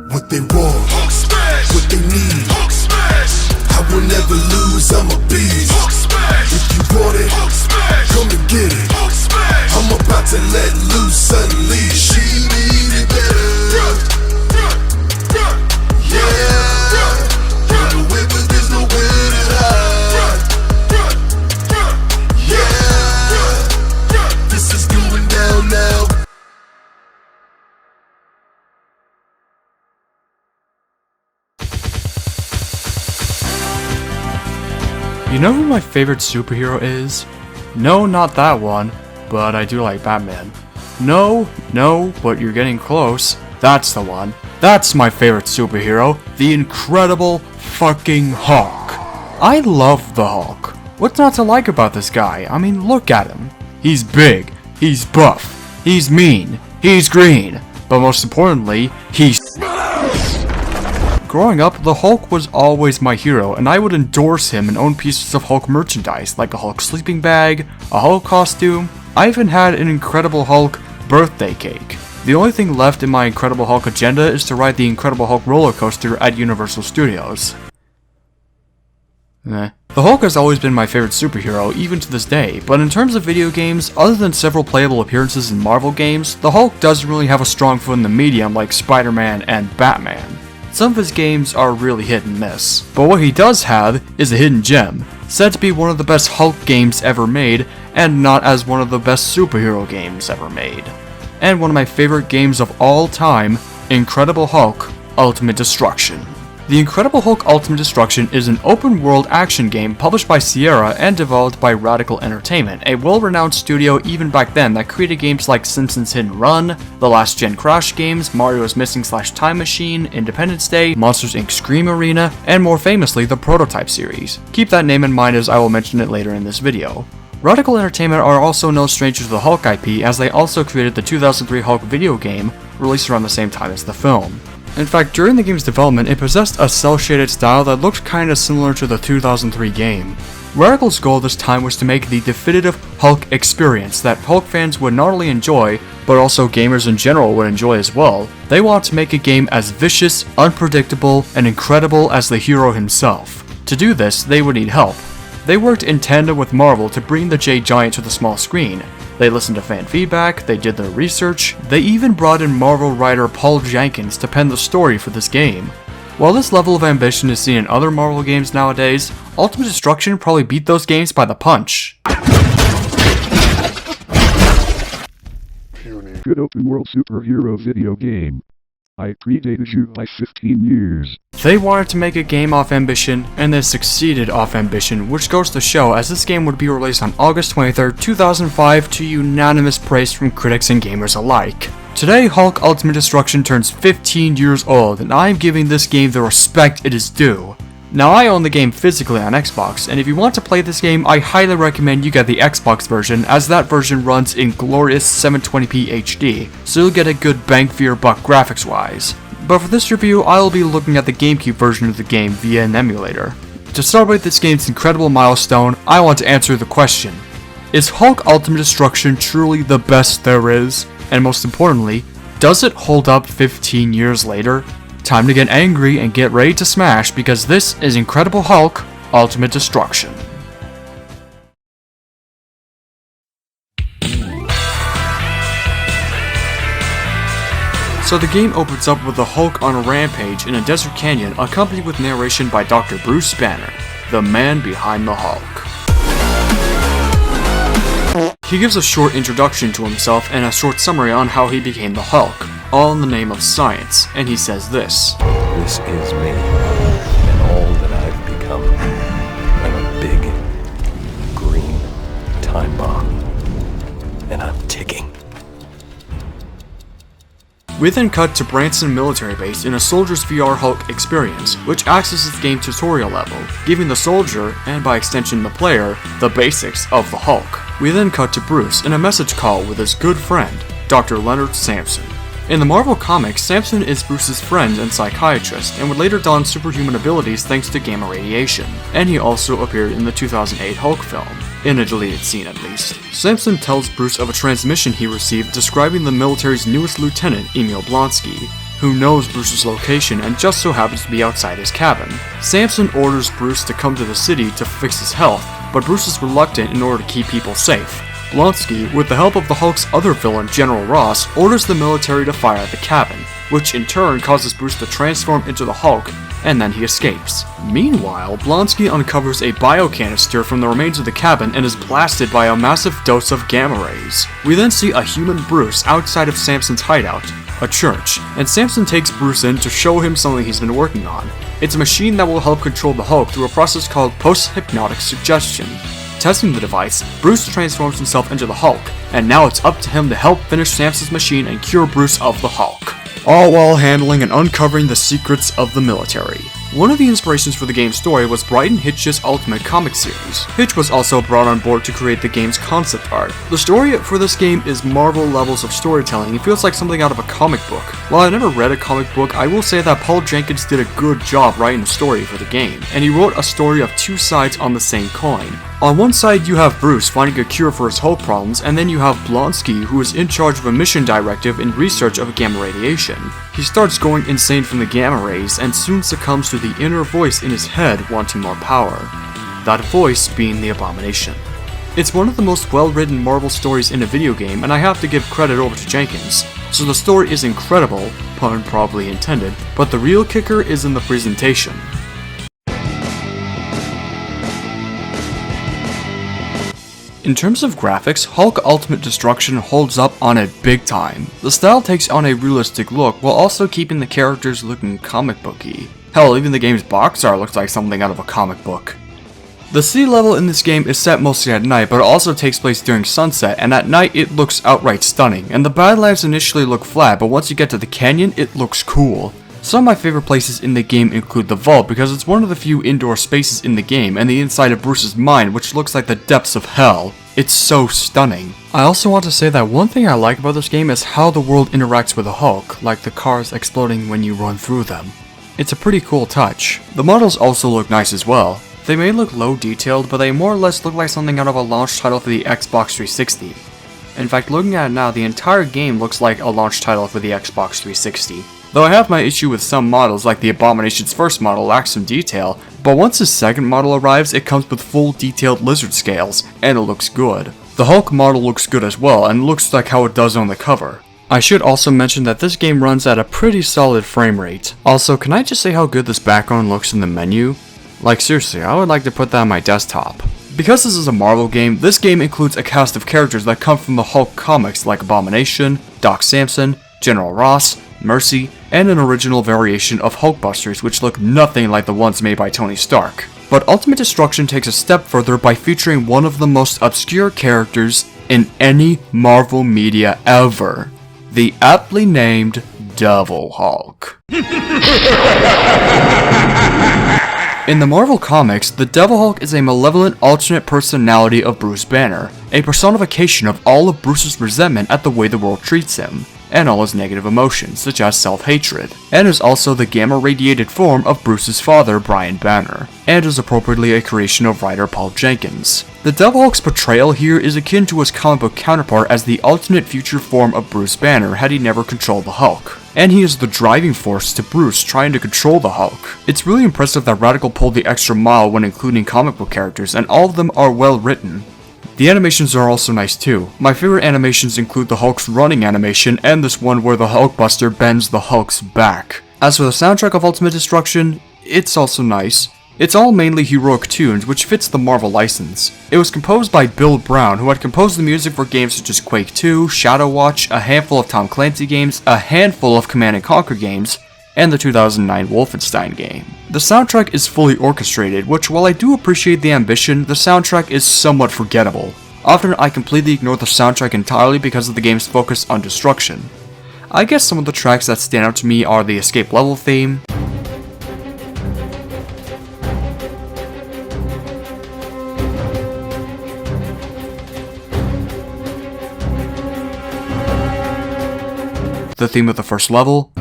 What they want, Hulk smash. what they need, Hulk smash. I will never lose, I'm a beast. Hulk smash. If you want it, Hulk smash. come and get it. Hulk smash. I'm about to let loose, unleash. She need it better. Yeah, run away, but there's nowhere to hide. Yeah, this is going down now. You know who my favorite superhero is? No, not that one, but I do like Batman. No, but you're getting close. That's the one. That's my favorite superhero, the Incredible fucking Hulk. I love the Hulk. What's not to like about this guy? I mean, look at him. He's big, he's buff, he's mean, he's green, but most importantly, he's... Growing up, the Hulk was always my hero, and I would endorse him and own pieces of Hulk merchandise, like a Hulk sleeping bag, a Hulk costume. I even had an Incredible Hulk birthday cake. The only thing left in my Incredible Hulk agenda is to ride the Incredible Hulk roller coaster at Universal Studios. The Hulk has always been my favorite superhero, even to this day, but in terms of video games, other than several playable appearances in Marvel games, the Hulk doesn't really have a strong foot in the medium like Spider-Man and Batman. Some of his games are really hit and miss, but what he does have is a hidden gem, said to be one of the best Hulk games ever made, and not as one of the best superhero games ever made. And one of my favorite games of all time, Incredible Hulk Ultimate Destruction. The Incredible Hulk Ultimate Destruction is an open-world action game published by Sierra and developed by Radical Entertainment, a well-renowned studio even back then that created games like Simpsons Hit and Run, the Last Gen Crash games, Mario's Missing / Time Machine, Independence Day, Monsters Inc. Scream Arena, and more famously, the Prototype series. Keep that name in mind as I will mention it later in this video. Radical Entertainment are also no strangers to the Hulk IP, as they also created the 2003 Hulk video game, released around the same time as the film. In fact, during the game's development, it possessed a cel-shaded style that looked kinda similar to the 2003 game. Radical's goal this time was to make the definitive Hulk experience that Hulk fans would not only enjoy, but also gamers in general would enjoy as well. They want to make a game as vicious, unpredictable, and incredible as the hero himself. To do this, they would need help. They worked in tandem with Marvel to bring the Jade Giant to the small screen. They listened to fan feedback, they did their research, they even brought in Marvel writer Paul Jenkins to pen the story for this game. While this level of ambition is seen in other Marvel games nowadays, Ultimate Destruction probably beat those games by the punch. Good open world superhero video game. I predated you by 15 years. They wanted to make a game off ambition, and they succeeded off ambition, which goes to show as this game would be released on August 23rd, 2005 to unanimous praise from critics and gamers alike. Today, Hulk Ultimate Destruction turns 15 years old, and I am giving this game the respect it is due. Now, I own the game physically on Xbox, and if you want to play this game, I highly recommend you get the Xbox version, as that version runs in glorious 720p HD, so you'll get a good bang for your buck graphics wise. But for this review, I will be looking at the GameCube version of the game via an emulator. To celebrate this game's incredible milestone, I want to answer the question: is Hulk Ultimate Destruction truly the best there is? And most importantly, does it hold up 15 years later? Time to get angry and get ready to smash, because this is Incredible Hulk Ultimate Destruction. So the game opens up with the Hulk on a rampage in a desert canyon, accompanied with narration by Dr. Bruce Banner, the man behind the Hulk. He gives a short introduction to himself and a short summary on how he became the Hulk, all in the name of science, and he says this: "This is me, and all that I've become. I'm a big, green time bomb, and I'm ticking." We then cut to Branson military base in a soldier's VR Hulk experience, which acts as its game tutorial level, giving the soldier, and by extension the player, the basics of the Hulk. We then cut to Bruce in a message call with his good friend, Dr. Leonard Samson. In the Marvel Comics, Samson is Bruce's friend and psychiatrist, and would later don superhuman abilities thanks to gamma radiation, and he also appeared in the 2008 Hulk film, in a deleted scene at least. Samson tells Bruce of a transmission he received describing the military's newest lieutenant, Emil Blonsky. who knows Bruce's location and just so happens to be outside his cabin. Samson orders Bruce to come to the city to fix his health, but Bruce is reluctant in order to keep people safe. Blonsky, with the help of the Hulk's other villain, General Ross, orders the military to fire at the cabin, which in turn causes Bruce to transform into the Hulk, and then he escapes. Meanwhile, Blonsky uncovers a biocanister from the remains of the cabin and is blasted by a massive dose of gamma rays. We then see a human Bruce outside of Samson's hideout, a church, and Samson takes Bruce in to show him something he's been working on. It's a machine that will help control the Hulk through a process called post-hypnotic suggestion. Testing the device, Bruce transforms himself into the Hulk, and now it's up to him to help finish Samson's machine and cure Bruce of the Hulk, all while handling and uncovering the secrets of the military. One of the inspirations for the game's story was Brighton Hitch's Ultimate Comic series. Hitch was also brought on board to create the game's concept art. The story for this game is Marvel levels of storytelling. It feels like something out of a comic book. While I never read a comic book, I will say that Paul Jenkins did a good job writing the story for the game, and he wrote a story of two sides on the same coin. On one side, you have Bruce finding a cure for his Hulk problems, and then you have Blonsky, who is in charge of a mission directive in research of gamma radiation. He starts going insane from the gamma rays, and soon succumbs to the inner voice in his head wanting more power. That voice being the Abomination. It's one of the most well-written Marvel stories in a video game, and I have to give credit over to Jenkins. So the story is incredible, pun probably intended, but the real kicker is in the presentation. In terms of graphics, Hulk Ultimate Destruction holds up on it big time. The style takes on a realistic look while also keeping the characters looking comic booky. Hell, even the game's box art looks like something out of a comic book. The sea level in this game is set mostly at night, but it also takes place during sunset, and at night it looks outright stunning, and the Badlands initially look flat, but once you get to the canyon, it looks cool. Some of my favorite places in the game include the vault because it's one of the few indoor spaces in the game, and the inside of Bruce's mind, which looks like the depths of hell. It's so stunning. I also want to say that one thing I like about this game is how the world interacts with the Hulk, like the cars exploding when you run through them. It's a pretty cool touch. The models also look nice as well. They may look low detailed, but they more or less look like something out of a launch title for the Xbox 360. In fact, looking at it now, the entire game looks like a launch title for the Xbox 360. Though I have my issue with some models, like the Abomination's first model lacks some detail, but once his second model arrives, it comes with full detailed lizard scales, and it looks good. The Hulk model looks good as well, and looks like how it does on the cover. I should also mention that this game runs at a pretty solid frame rate. Also, can I just say how good this background looks in the menu? Like seriously, I would like to put that on my desktop. Because this is a Marvel game, this game includes a cast of characters that come from the Hulk comics like Abomination, Doc Samson, General Ross, Mercy, and an original variation of Hulkbusters which look nothing like the ones made by Tony Stark. But Ultimate Destruction takes a step further by featuring one of the most obscure characters in any Marvel media ever. The aptly named Devil Hulk. In the Marvel Comics, the Devil Hulk is a malevolent alternate personality of Bruce Banner, a personification of all of Bruce's resentment at the way the world treats him, and all his negative emotions, such as self-hatred, and is also the gamma-radiated form of Bruce's father, Brian Banner, and is appropriately a creation of writer Paul Jenkins. The Devil Hulk's portrayal here is akin to his comic book counterpart as the alternate future form of Bruce Banner had he never controlled the Hulk. And he is the driving force to Bruce trying to control the Hulk. It's really impressive that Radical pulled the extra mile when including comic book characters, and all of them are well written. The animations are also nice too. My favorite animations include the Hulk's running animation and this one where the Hulkbuster bends the Hulk's back. As for the soundtrack of Ultimate Destruction, it's also nice. It's all mainly heroic tunes, which fits the Marvel license. It was composed by Bill Brown, who had composed the music for games such as Quake 2, Shadow Watch, a handful of Tom Clancy games, a handful of Command & Conquer games, and the 2009 Wolfenstein game. The soundtrack is fully orchestrated, which while I do appreciate the ambition, the soundtrack is somewhat forgettable. Often I completely ignore the soundtrack entirely because of the game's focus on destruction. I guess some of the tracks that stand out to me are the escape level theme, the theme of the first level,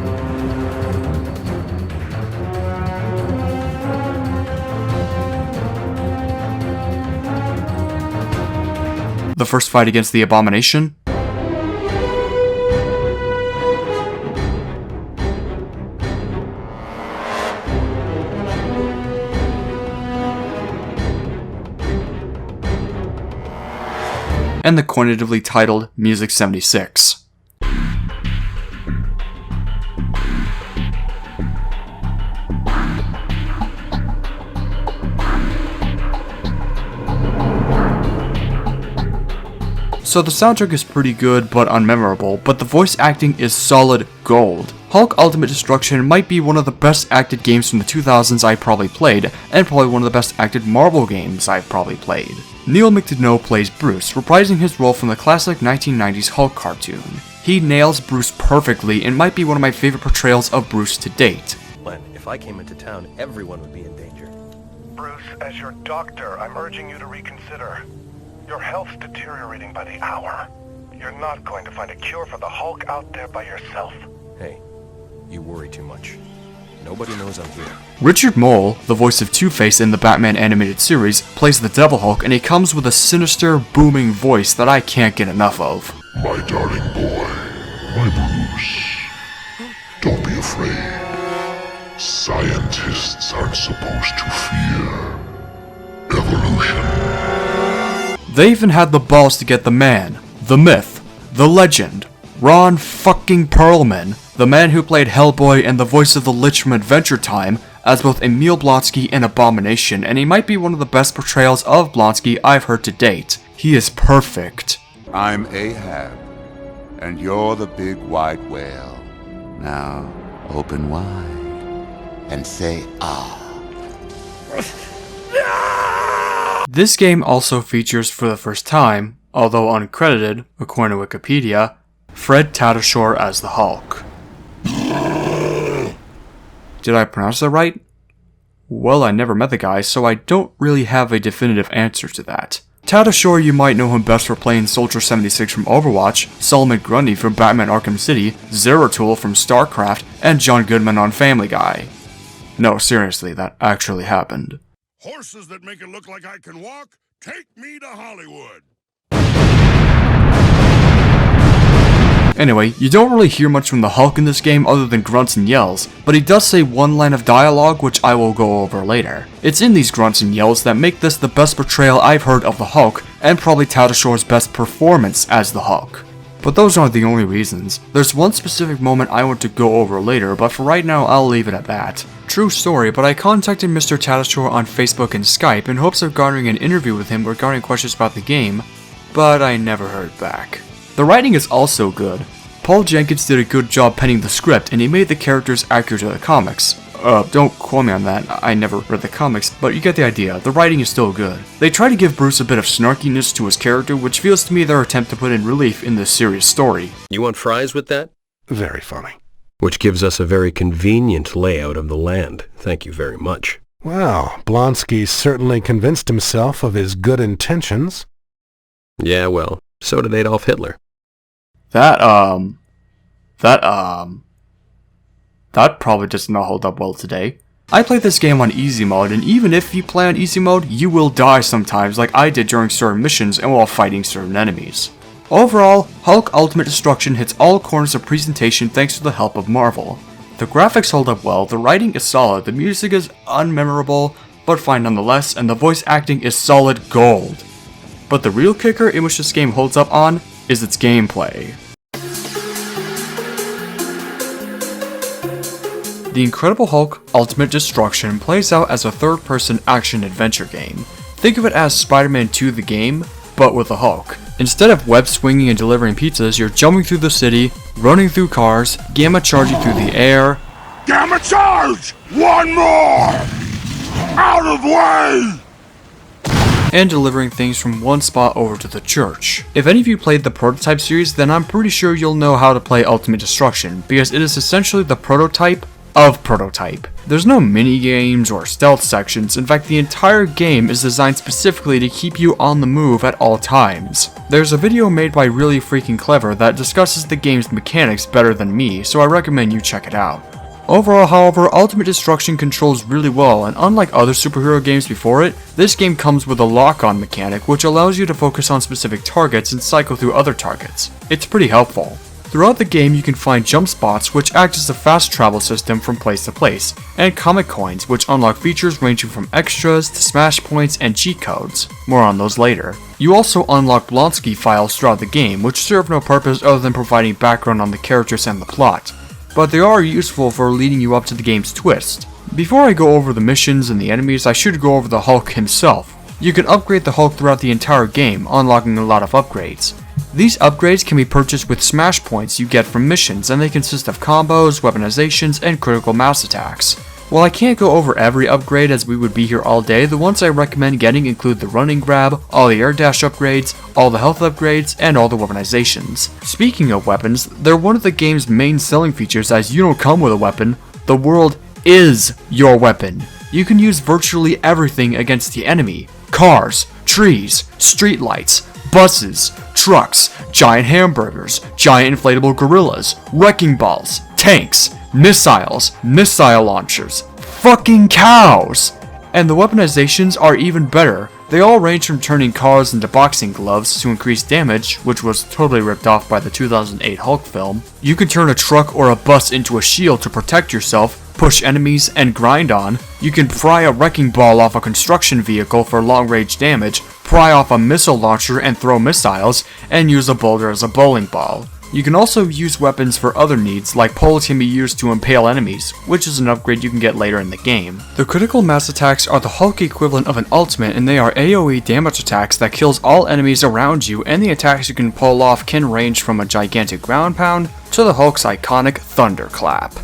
the first fight against the Abomination, and the quantitatively titled Music 76. So the soundtrack is pretty good but unmemorable, but the voice acting is solid gold. Hulk Ultimate Destruction might be one of the best acted games from the 2000s I probably played, and probably one of the best acted Marvel games I've probably played. Neil McDonough plays Bruce, reprising his role from the classic 1990s Hulk cartoon. He nails Bruce perfectly and might be one of my favorite portrayals of Bruce to date. Len, if I came into town, everyone would be in danger. Bruce, as your doctor, I'm urging you to reconsider. Your health's deteriorating by the hour. You're not going to find a cure for the Hulk out there by yourself. Hey, you worry too much. Nobody knows I'm here. Richard Mole, the voice of Two-Face in the Batman animated series, plays the Devil Hulk, and he comes with a sinister, booming voice that I can't get enough of. My darling boy, my Bruce. Don't be afraid. Scientists aren't supposed to fear evolution. They even had the balls to get the man, the myth, the legend, Ron fucking Perlman, the man who played Hellboy and the voice of the Lich from Adventure Time, as both Emil Blonsky and Abomination, and he might be one of the best portrayals of Blonsky I've heard to date. He is perfect. I'm Ahab, and you're the big white whale. Now, open wide and say ah. This game also features for the first time, although uncredited, according to Wikipedia, Fred Tatasciore as the Hulk. Did I pronounce that right? Well, I never met the guy, so I don't really have a definitive answer to that. Tatasciore, you might know him best for playing Soldier 76 from Overwatch, Solomon Grundy from Batman Arkham City, Zeratul from StarCraft, and John Goodman on Family Guy. No, seriously, that actually happened. Horses that make it look like I can walk, take me to Hollywood. Anyway, you don't really hear much from the Hulk in this game other than grunts and yells, but he does say one line of dialogue which I will go over later. It's in these grunts and yells that make this the best portrayal I've heard of the Hulk, and probably Tatasciore's best performance as the Hulk. But those aren't the only reasons. There's one specific moment I want to go over later, but for right now I'll leave it at that. True story, but I contacted Mr. Tatasciore on Facebook and Skype in hopes of garnering an interview with him regarding questions about the game, but I never heard back. The writing is also good. Paul Jenkins did a good job penning the script, and he made the characters accurate to the comics. Don't quote me on that, I never read the comics, but you get the idea, the writing is still good. They try to give Bruce a bit of snarkiness to his character, which feels to me their attempt to put in relief in this serious story. You want fries with that? Very funny. Which gives us a very convenient layout of the land. Thank you very much. Well, Blonsky certainly convinced himself of his good intentions. Yeah, well, so did Adolf Hitler. That probably does not hold up well today. I played this game on easy mode, and even if you play on easy mode, you will die sometimes like I did during certain missions and while fighting certain enemies. Overall, Hulk Ultimate Destruction hits all corners of presentation thanks to the help of Marvel. The graphics hold up well, the writing is solid, the music is unmemorable, but fine nonetheless, and the voice acting is solid gold. But the real kicker in which this game holds up on is its gameplay. The Incredible Hulk Ultimate Destruction plays out as a third-person action-adventure game. Think of it as Spider-Man 2 the game, but with a Hulk. Instead of web-swinging and delivering pizzas, you're jumping through the city, running through cars, gamma charging through the air, Gamma charge! One more! Out of way! and delivering things from one spot over to the church. If any of you played the Prototype series, then I'm pretty sure you'll know how to play Ultimate Destruction, because it is essentially the prototype of Prototype. There's no mini-games or stealth sections, in fact the entire game is designed specifically to keep you on the move at all times. There's a video made by Really Freaking Clever that discusses the game's mechanics better than me, so I recommend you check it out. Overall, however, Ultimate Destruction controls really well, and unlike other superhero games before it, this game comes with a lock-on mechanic which allows you to focus on specific targets and cycle through other targets. It's pretty helpful. Throughout the game you can find jump spots which act as a fast travel system from place to place, and comic coins which unlock features ranging from extras to smash points and cheat codes. More on those later. You also unlock Blonsky files throughout the game which serve no purpose other than providing background on the characters and the plot, but they are useful for leading you up to the game's twist. Before I go over the missions and the enemies, I should go over the Hulk himself. You can upgrade the Hulk throughout the entire game, unlocking a lot of upgrades. These upgrades can be purchased with smash points you get from missions, and they consist of combos, weaponizations, and critical mass attacks. While I can't go over every upgrade as we would be here all day, the ones I recommend getting include the running grab, all the air dash upgrades, all the health upgrades, and all the weaponizations. Speaking of weapons, they're one of the game's main selling features as you don't come with a weapon, the world is your weapon. You can use virtually everything against the enemy. Cars, trees, streetlights, buses, trucks, giant hamburgers, giant inflatable gorillas, wrecking balls, tanks, missiles, missile launchers, fucking cows! And the weaponizations are even better. They all range from turning cars into boxing gloves to increase damage, which was totally ripped off by the 2008 Hulk film. You can turn a truck or a bus into a shield to protect yourself, push enemies, and grind on. You can pry a wrecking ball off a construction vehicle for long-range damage, pry off a missile launcher and throw missiles, and use a boulder as a bowling ball. You can also use weapons for other needs, like poles can be used to impale enemies, which is an upgrade you can get later in the game. The critical mass attacks are the Hulk equivalent of an ultimate, and they are AoE damage attacks that kills all enemies around you, and the attacks you can pull off can range from a gigantic ground pound to the Hulk's iconic thunderclap.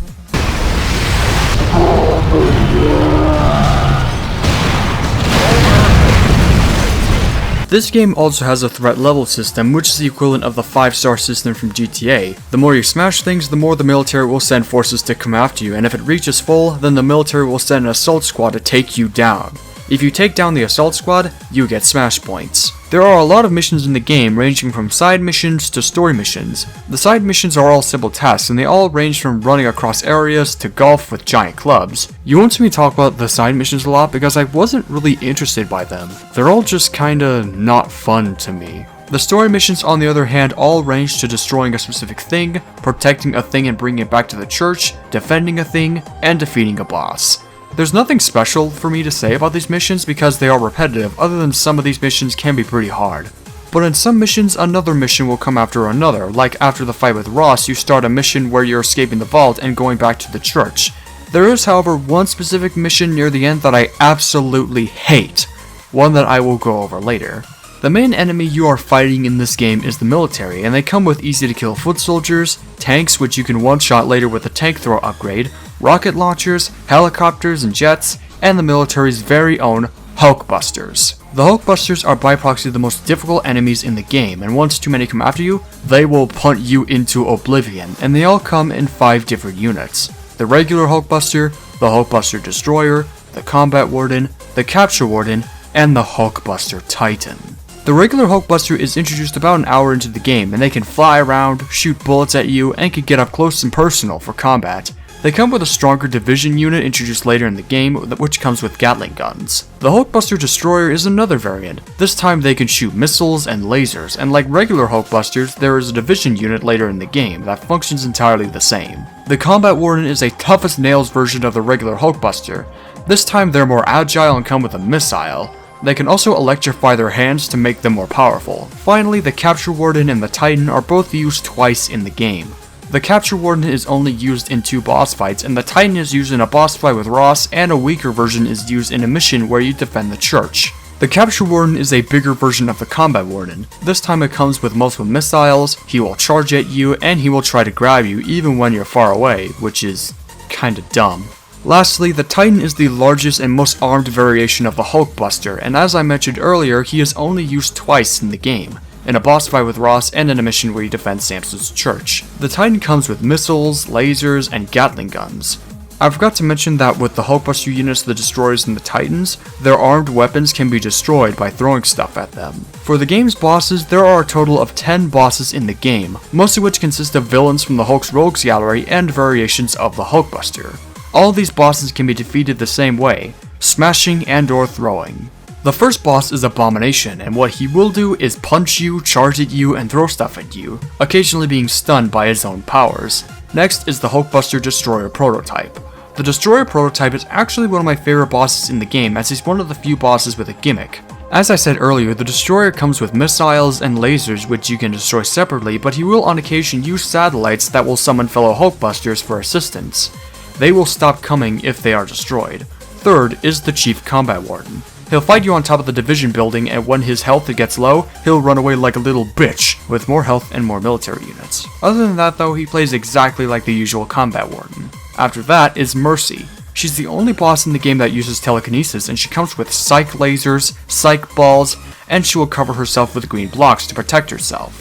This game also has a threat level system, which is the equivalent of the 5-star system from GTA. The more you smash things, the more the military will send forces to come after you, and if it reaches full, then the military will send an assault squad to take you down. If you take down the assault squad, you get smash points. There are a lot of missions in the game, ranging from side missions to story missions. The side missions are all simple tasks, and they all range from running across areas to golf with giant clubs. You won't see me talk about the side missions a lot because I wasn't really interested by them. They're all just kinda not fun to me. The story missions, on the other hand, all range to destroying a specific thing, protecting a thing and bringing it back to the church, defending a thing, and defeating a boss. There's nothing special for me to say about these missions because they are repetitive, other than some of these missions can be pretty hard. But in some missions, another mission will come after another, like after the fight with Ross, you start a mission where you're escaping the vault and going back to the church. There is, however, one specific mission near the end that I absolutely hate, one that I will go over later. The main enemy you are fighting in this game is the military, and they come with easy to kill foot soldiers, tanks which you can one-shot later with a tank throw upgrade, rocket launchers, helicopters and jets, and the military's very own Hulkbusters. The Hulkbusters are by proxy the most difficult enemies in the game, and once too many come after you, they will punt you into oblivion, and they all come in 5 different units. The regular Hulkbuster, the Hulkbuster Destroyer, the Combat Warden, the Capture Warden, and the Hulkbuster Titan. The regular Hulkbuster is introduced about an hour into the game, and they can fly around, shoot bullets at you, and can get up close and personal for combat. They come with a stronger division unit introduced later in the game, which comes with Gatling guns. The Hulkbuster Destroyer is another variant. This time they can shoot missiles and lasers, and like regular Hulkbusters, there is a division unit later in the game that functions entirely the same. The Combat Warden is a tough-as-nails version of the regular Hulkbuster. This time they're more agile and come with a missile. They can also electrify their hands to make them more powerful. Finally, the Capture Warden and the Titan are both used twice in the game. The Capture Warden is only used in 2 boss fights, and the Titan is used in a boss fight with Ross, and a weaker version is used in a mission where you defend the church. The Capture Warden is a bigger version of the Combat Warden. This time it comes with multiple missiles, he will charge at you, and he will try to grab you even when you're far away, which is kinda dumb. Lastly, the Titan is the largest and most armed variation of the Hulkbuster, and as I mentioned earlier, he is only used twice in the game, in a boss fight with Ross and in a mission where you defend Samson's church. The Titan comes with missiles, lasers, and Gatling guns. I forgot to mention that with the Hulkbuster units, the Destroyers, and the Titans, their armed weapons can be destroyed by throwing stuff at them. For the game's bosses, there are a total of 10 bosses in the game, most of which consist of villains from the Hulk's Rogues Gallery and variations of the Hulkbuster. All of these bosses can be defeated the same way, smashing and or throwing. The first boss is Abomination, and what he will do is punch you, charge at you, and throw stuff at you, occasionally being stunned by his own powers. Next is the Hulkbuster Destroyer prototype. The Destroyer prototype is actually one of my favorite bosses in the game, as he's one of the few bosses with a gimmick. As I said earlier, the Destroyer comes with missiles and lasers which you can destroy separately, but he will on occasion use satellites that will summon fellow Hulkbusters for assistance. They will stop coming if they are destroyed. Third is the Chief Combat Warden. He'll fight you on top of the division building, and when his health gets low, he'll run away like a little bitch, with more health and more military units. Other than that though, he plays exactly like the usual Combat Warden. After that is Mercy. She's the only boss in the game that uses telekinesis, and she comes with psych lasers, psych balls, and she will cover herself with green blocks to protect herself.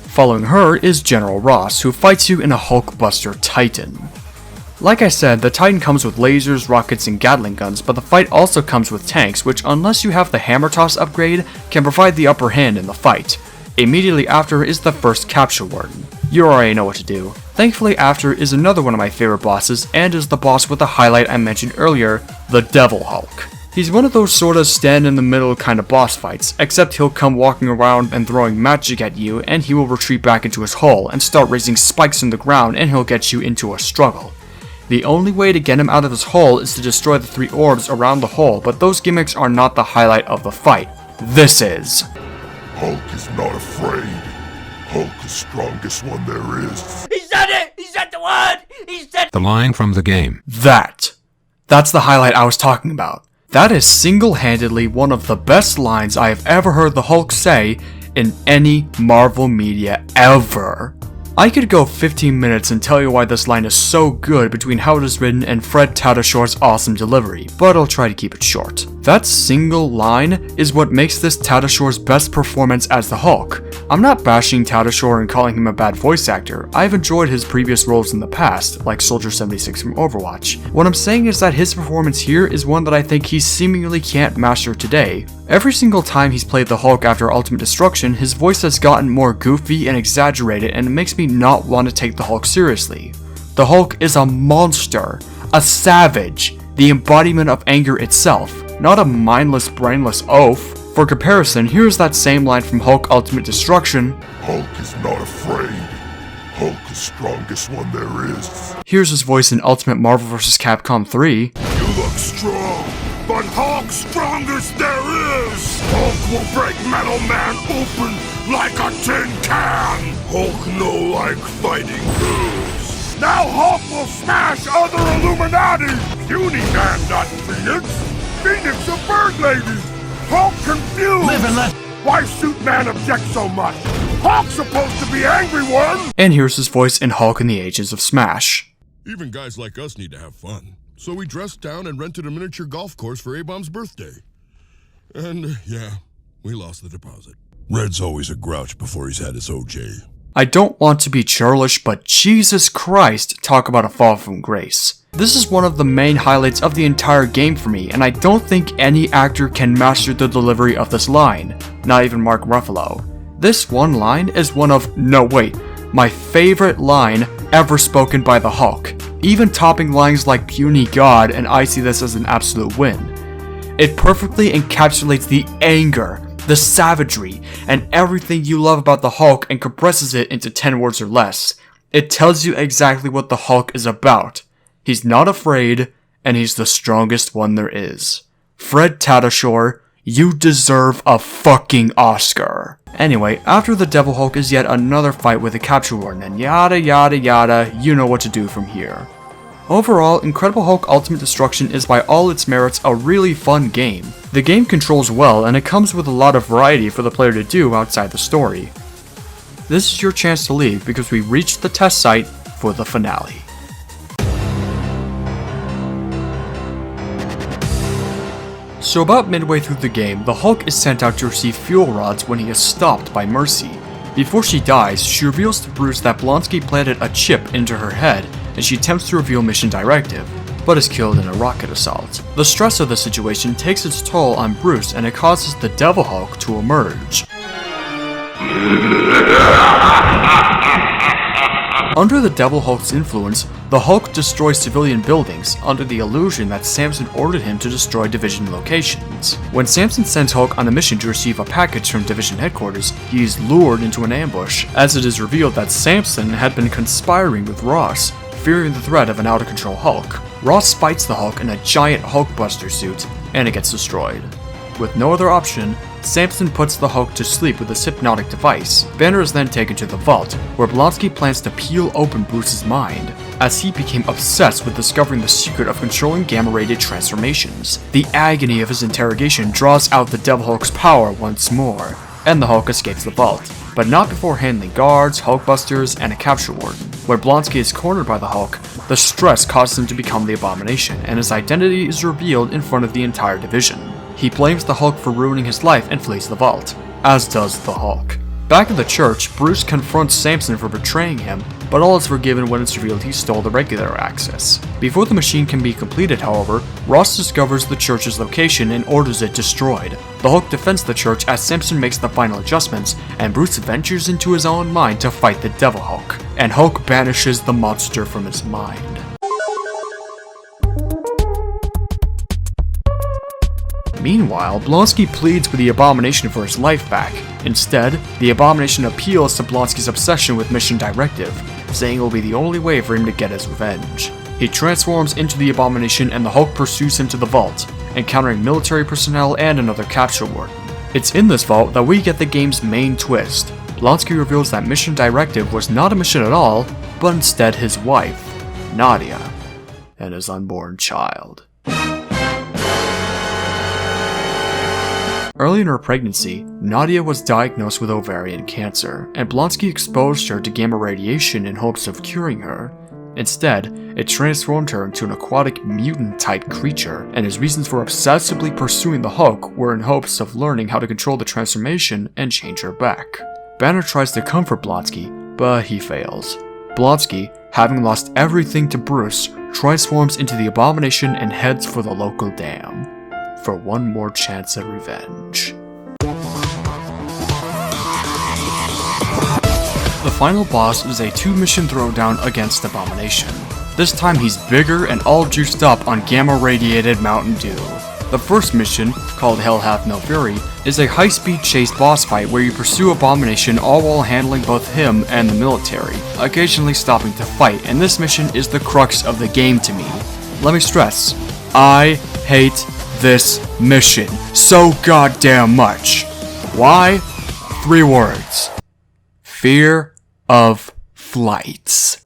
Following her is General Ross, who fights you in a Hulkbuster Titan. Like I said, the Titan comes with lasers, rockets, and Gatling guns, but the fight also comes with tanks, which unless you have the Hammer Toss upgrade, can provide the upper hand in the fight. Immediately after is the first Capture Warden. You already know what to do. Thankfully after is another one of my favorite bosses, and is the boss with the highlight I mentioned earlier, the Devil Hulk. He's one of those sorta stand in the middle kind of boss fights, except he'll come walking around and throwing magic at you, and he will retreat back into his hole and start raising spikes in the ground, and he'll get you into a struggle. The only way to get him out of his hole is to destroy the 3 orbs around the hole, but those gimmicks are not the highlight of the fight. This is. Hulk is not afraid. Hulk is strongest one there is. He said it! He said the word! He said The line from the game. That's the highlight I was talking about. That is single-handedly one of the best lines I have ever heard the Hulk say in any Marvel media ever. I could go 15 minutes and tell you why this line is so good between how it is written and Fred Tatasciore awesome delivery, but I'll try to keep it short. That single line is what makes this Tatasciore's best performance as the Hulk. I'm not bashing Tatasciore and calling him a bad voice actor. I've enjoyed his previous roles in the past, like Soldier 76 from Overwatch. What I'm saying is that his performance here is one that I think he seemingly can't master today. Every single time he's played the Hulk after Ultimate Destruction, his voice has gotten more goofy and exaggerated, and it makes me not want to take the Hulk seriously. The Hulk is a monster, a savage, the embodiment of anger itself, not a mindless, brainless oaf. For comparison, here's that same line from Hulk Ultimate Destruction. Hulk is not afraid. Hulk is strongest one there is. Here's his voice in Ultimate Marvel vs. Capcom 3. You look strong, but Hulk's strongest there is. Hulk will break Metal Man open like a tin can. Hulk no like fighting moves. Now Hulk will smash other Illuminati. Puny Man, not Phoenix. Phoenix a bird lady. Hulk confused. Live and let. Why Suit Man object so much? Hulk's supposed to be angry one. And here's his voice in Hulk in the Ages of Smash. Even guys like us need to have fun. So we dressed down and rented a miniature golf course for A-Bomb's birthday. And, yeah, we lost the deposit. Red's always a grouch before he's had his OJ. I don't want to be churlish, but Jesus Christ, talk about a fall from grace. This is one of the main highlights of the entire game for me, and I don't think any actor can master the delivery of this line, not even Mark Ruffalo. This one line is one of, my favorite line ever spoken by the Hulk, even topping lines like Puny God, and I see this as an absolute win. It perfectly encapsulates the anger, the savagery, and everything you love about the Hulk and compresses it into 10 words or less. It tells you exactly what the Hulk is about. He's not afraid, and he's the strongest one there is. Fred Tatasciore, you deserve a fucking Oscar. Anyway, after the Devil Hulk is yet another fight with the Capture Warden, and yada yada yada, you know what to do from here. Overall, Incredible Hulk Ultimate Destruction is by all its merits a really fun game. The game controls well, and it comes with a lot of variety for the player to do outside the story. This is your chance to leave because we reached the test site for the finale. So about midway through the game, the Hulk is sent out to receive fuel rods when he is stopped by Mercy. Before she dies, she reveals to Bruce that Blonsky planted a chip into her head, and she attempts to reveal Mission Directive, but is killed in a rocket assault. The stress of the situation takes its toll on Bruce, and it causes the Devil Hulk to emerge. Under the Devil Hulk's influence, the Hulk destroys civilian buildings under the illusion that Samson ordered him to destroy Division locations. When Samson sends Hulk on a mission to receive a package from Division headquarters, he is lured into an ambush, as it is revealed that Samson had been conspiring with Ross, fearing the threat of an out-of-control Hulk. Ross fights the Hulk in a giant Hulkbuster suit, and it gets destroyed. With no other option, Samson puts the Hulk to sleep with his hypnotic device. Banner is then taken to the vault, where Blonsky plans to peel open Bruce's mind, as he became obsessed with discovering the secret of controlling gamma-rated transformations. The agony of his interrogation draws out the Devil Hulk's power once more, and the Hulk escapes the vault, but not before handling guards, Hulkbusters, and a capture warden. Where Blonsky is cornered by the Hulk, the stress causes him to become the Abomination, and his identity is revealed in front of the entire division. He blames the Hulk for ruining his life and flees the vault, as does the Hulk. Back in the church, Bruce confronts Samson for betraying him, but all is forgiven when it's revealed he stole the regular access. Before the machine can be completed, however, Ross discovers the church's location and orders it destroyed. The Hulk defends the church as Samson makes the final adjustments, and Bruce ventures into his own mind to fight the Devil Hulk, and Hulk banishes the monster from his mind. Meanwhile, Blonsky pleads with the Abomination for his life back. Instead, the Abomination appeals to Blonsky's obsession with Mission Directive, saying it will be the only way for him to get his revenge. He transforms into the Abomination and the Hulk pursues him to the vault, encountering military personnel and another capture warden. It's in this vault that we get the game's main twist. Blonsky reveals that Mission Directive was not a mission at all, but instead his wife, Nadia, and his unborn child. Early in her pregnancy, Nadia was diagnosed with ovarian cancer, and Blonsky exposed her to gamma radiation in hopes of curing her. Instead, it transformed her into an aquatic mutant-type creature, and his reasons for obsessively pursuing the Hulk were in hopes of learning how to control the transformation and change her back. Banner tries to comfort Blonsky, but he fails. Blonsky, having lost everything to Bruce, transforms into the Abomination and heads for the local dam, for one more chance at revenge. The final boss is a 2-mission throwdown against Abomination. This time he's bigger and all juiced up on gamma-radiated Mountain Dew. The first mission, called Hell Hath No Fury, is a high-speed chase boss fight where you pursue Abomination all while handling both him and the military, occasionally stopping to fight, and this mission is the crux of the game to me. Let me stress, I hate this mission so goddamn much. Why? 3 words. Fear of flights.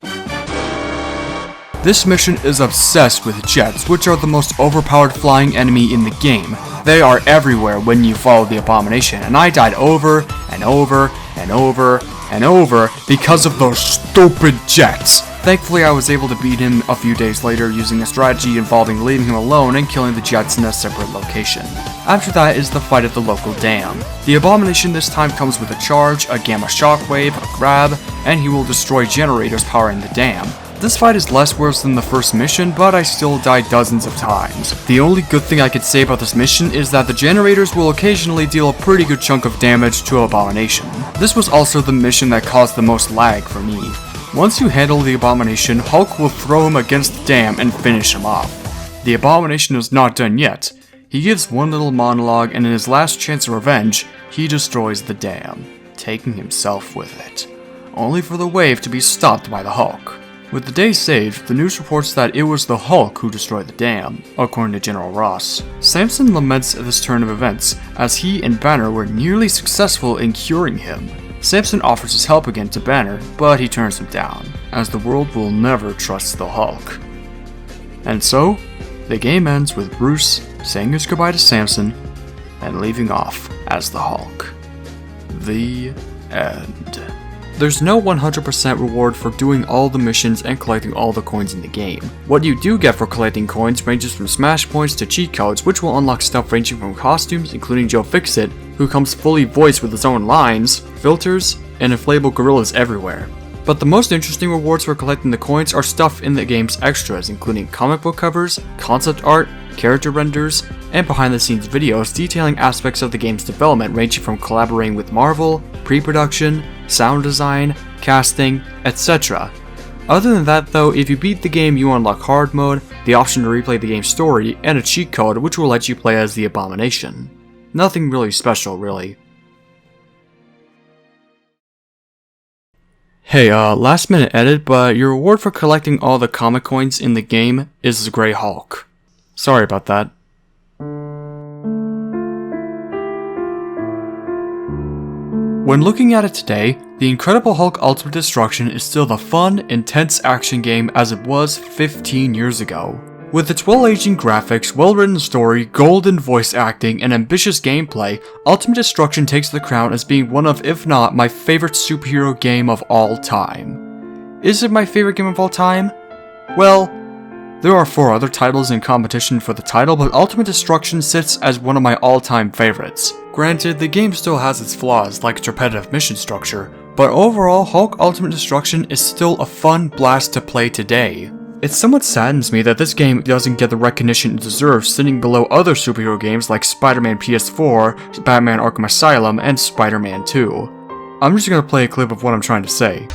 This mission is obsessed with jets, which are the most overpowered flying enemy in the game. They are everywhere when you follow the Abomination, and I died over and over and over and over because of those stupid jets. Thankfully, I was able to beat him a few days later using a strategy involving leaving him alone and killing the jets in a separate location. After that is the fight at the local dam. The Abomination this time comes with a charge, a gamma shockwave, a grab, and he will destroy generators powering the dam. This fight is less worse than the first mission, but I still died dozens of times. The only good thing I could say about this mission is that the generators will occasionally deal a pretty good chunk of damage to Abomination. This was also the mission that caused the most lag for me. Once you handle the Abomination, Hulk will throw him against the dam and finish him off. The Abomination is not done yet. He gives one little monologue, and in his last chance of revenge, he destroys the dam, taking himself with it, only for the wave to be stopped by the Hulk. With the day saved, the news reports that it was the Hulk who destroyed the dam, according to General Ross. Samson laments this turn of events, as he and Banner were nearly successful in curing him. Samson offers his help again to Banner, but he turns him down, as the world will never trust the Hulk. And so, the game ends with Bruce saying his goodbye to Samson and leaving off as the Hulk. The end. There's no 100% reward for doing all the missions and collecting all the coins in the game. What you do get for collecting coins ranges from smash points to cheat codes, which will unlock stuff ranging from costumes, including Joe Fixit, who comes fully voiced with his own lines, filters, and inflatable gorillas everywhere. But the most interesting rewards for collecting the coins are stuff in the game's extras, including comic book covers, concept art, character renders, and behind-the-scenes videos detailing aspects of the game's development ranging from collaborating with Marvel, pre-production, sound design, casting, etc. Other than that though, if you beat the game you unlock hard mode, the option to replay the game's story, and a cheat code which will let you play as the Abomination. Nothing really special, really. Hey, last minute edit, but your reward for collecting all the comic coins in the game is the Grey Hulk. Sorry about that. When looking at it today, The Incredible Hulk Ultimate Destruction is still the fun, intense action game as it was 15 years ago. With its well-aging graphics, well-written story, golden voice acting, and ambitious gameplay, Ultimate Destruction takes the crown as being one of, if not, my favorite superhero game of all time. Is it my favorite game of all time? Well, there are 4 other titles in competition for the title, but Ultimate Destruction sits as one of my all-time favorites. Granted, the game still has its flaws, like its repetitive mission structure, but overall, Hulk Ultimate Destruction is still a fun blast to play today. It somewhat saddens me that this game doesn't get the recognition it deserves, sitting below other superhero games like Spider-Man PS4, Batman Arkham Asylum, and Spider-Man 2. I'm just gonna play a clip of what I'm trying to say.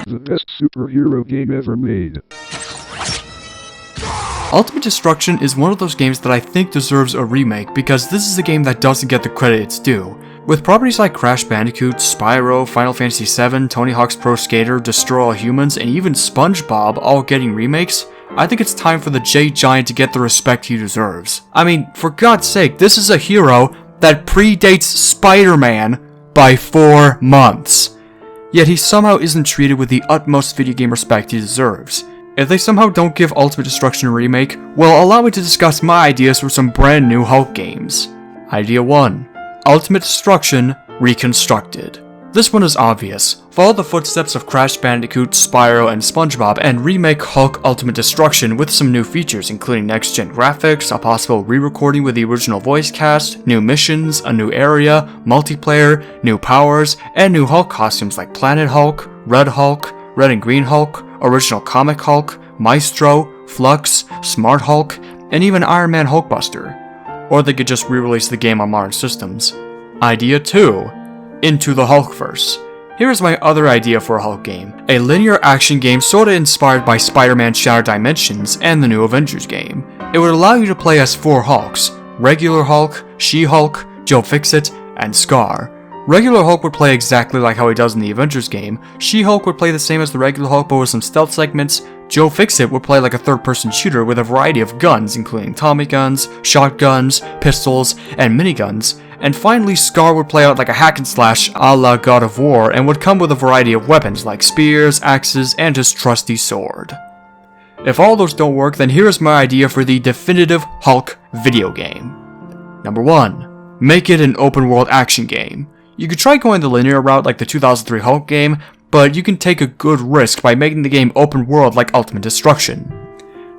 The best superhero game ever made. Ultimate Destruction is one of those games that I think deserves a remake because this is a game that doesn't get the credit it's due. With properties like Crash Bandicoot, Spyro, Final Fantasy VII, Tony Hawk's Pro Skater, Destroy All Humans, and even SpongeBob all getting remakes, I think it's time for the Jade Giant to get the respect he deserves. I mean, for God's sake, this is a hero that predates Spider-Man by 4 months. Yet he somehow isn't treated with the utmost video game respect he deserves. If they somehow don't give Ultimate Destruction a remake, well, allow me to discuss my ideas for some brand new Hulk games. Idea 1. Ultimate Destruction Reconstructed. This one is obvious. Follow the footsteps of Crash Bandicoot, Spyro, and SpongeBob and remake Hulk Ultimate Destruction with some new features including next-gen graphics, a possible re-recording with the original voice cast, new missions, a new area, multiplayer, new powers, and new Hulk costumes like Planet Hulk, Red and Green Hulk, Original Comic Hulk, Maestro, Flux, Smart Hulk, and even Iron Man Hulkbuster. Or they could just re-release the game on modern systems. Idea 2. Into the Hulkverse. Here's my other idea for a Hulk game. A linear action game sorta inspired by Spider-Man Shattered Dimensions and the new Avengers game. It would allow you to play as 4 Hulks: Regular Hulk, She-Hulk, Joe Fixit, and Scar. Regular Hulk would play exactly like how he does in the Avengers game, She-Hulk would play the same as the regular Hulk but with some stealth segments, Joe Fixit would play like a third-person shooter with a variety of guns including Tommy guns, shotguns, pistols, and miniguns, and finally Scar would play out like a hack and slash a la God of War and would come with a variety of weapons like spears, axes, and his trusty sword. If all those don't work, then here's my idea for the definitive Hulk video game. Number 1. Make it an open-world action game. You could try going the linear route like the 2003 Hulk game, but you can take a good risk by making the game open world like Ultimate Destruction.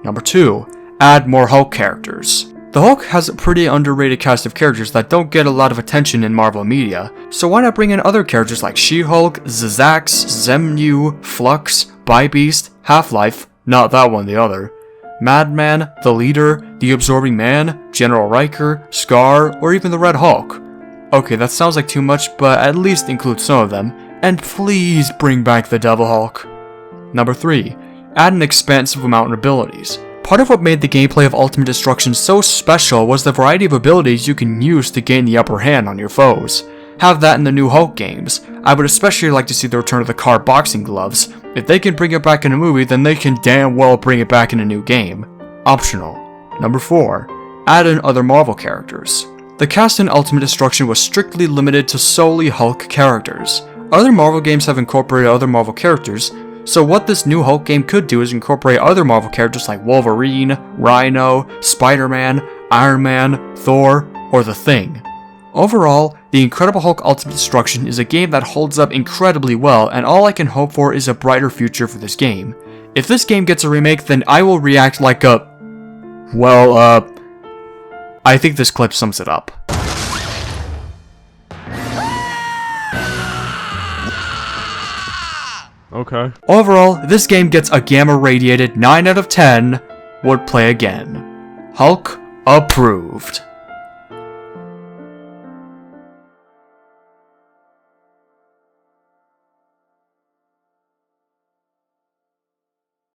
Number 2. Add more Hulk characters. The Hulk has a pretty underrated cast of characters that don't get a lot of attention in Marvel media, so why not bring in other characters like She-Hulk, Zazax, Zemnu, Flux, BeeMaister, Half-Life, not that one, the other, Madman, The Leader, The Absorbing Man, General Riker, Scar, or even the Red Hulk. Okay, that sounds like too much, but at least include some of them, and please bring back the Devil Hulk. Number 3. Add an expansive amount of abilities. Part of what made the gameplay of Ultimate Destruction so special was the variety of abilities you can use to gain the upper hand on your foes. Have that in the new Hulk games. I would especially like to see the return of the car boxing gloves. If they can bring it back in a movie, then they can damn well bring it back in a new game. Optional. Number 4. Add in other Marvel characters. The cast in Ultimate Destruction was strictly limited to solely Hulk characters. Other Marvel games have incorporated other Marvel characters, so what this new Hulk game could do is incorporate other Marvel characters like Wolverine, Rhino, Spider-Man, Iron Man, Thor, or The Thing. Overall, The Incredible Hulk Ultimate Destruction is a game that holds up incredibly well, and all I can hope for is a brighter future for this game. If this game gets a remake, then I will react like a... well, I think this clip sums it up. Okay. Overall, this game gets a gamma radiated 9 out of 10, would play again. Hulk approved.